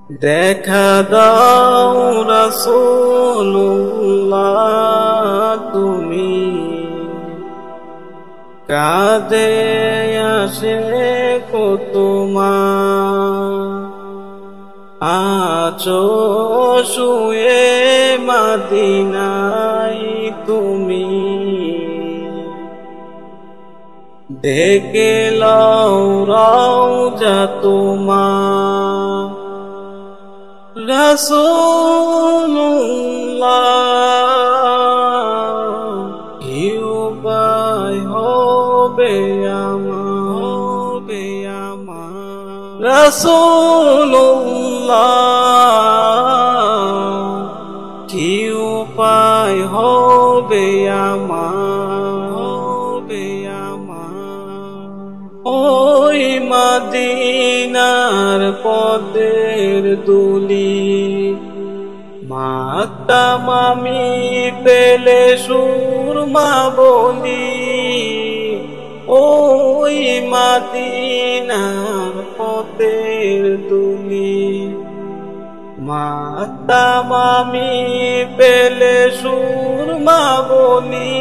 দেখা দাও রাসূলুল্লাহ তুমি কাঁদে আসে তোমার আছো শুয়ে মদিনায় তুমি দেখে লও রওজা তোমার রাসূলুল্লাহ কি উপায় হবে আমার রাসূলুল্লাহ কি উপায় হবে আমার ওই মদিনার পদের দুলি মাতাম আমি পেলে সুরমা বলি ওই মদিনার পদের দুলি মাতাম আমি পেলে সুরমা বলি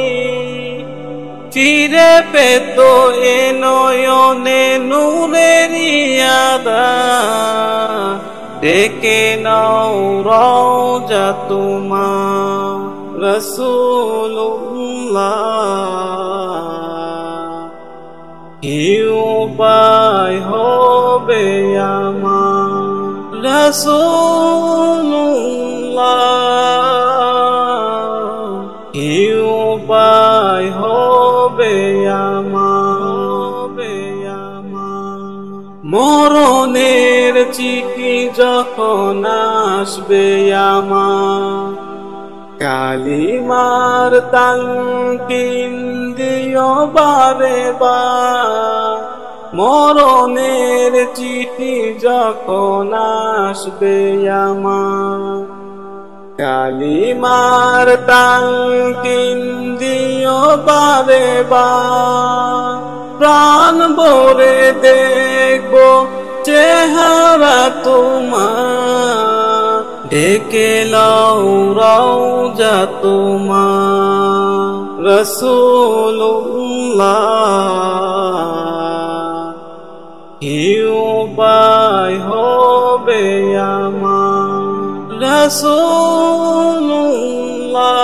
চিরে পেত এ নয়নে নূরের ইয়াদা ডেকে নাও রওজা তোমার রাসূলুল্লাহ কি উপায় হবে আমার রাসূলুল্লাহ কি উপায় হবে আমার মরণের চিঠি যখন আসবে আমার কালিমার তালকিন দিও বারে বার মরণের চিঠি যখন আসবে আমার কালিমার তালকিন দিও বারে বার প্রাণ ভরে দেখবো চেহারা তোমার ডেকে লও রওজা তোমার রাসূলুল্লাহ কি উপায় হবে আমার রাসূলুল্লাহ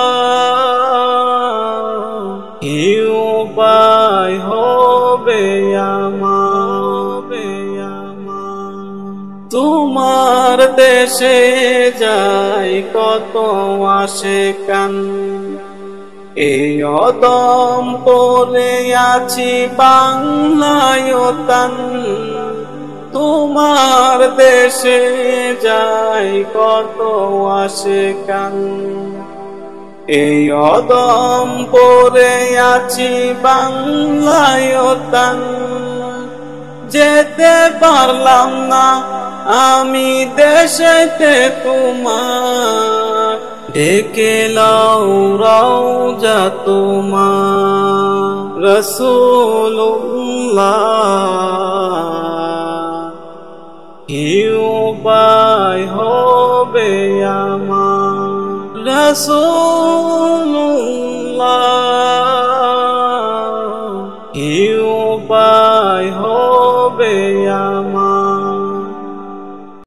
কি উপায় হবে আমার তোমার দেশে যাই কত আশিকান এই অদম পড়ে আছি বাংলায় তান তোমার দেশে যাই কত আশিকান এই অদম পড়ে আছি বাংলায় তান যেতে পারলাম না আমি দেশেতে তোমার ডেকে লও রওজা তোমার রাসূলুল্লাহ কি উপায় হবে আমার রাসূলুল্লাহ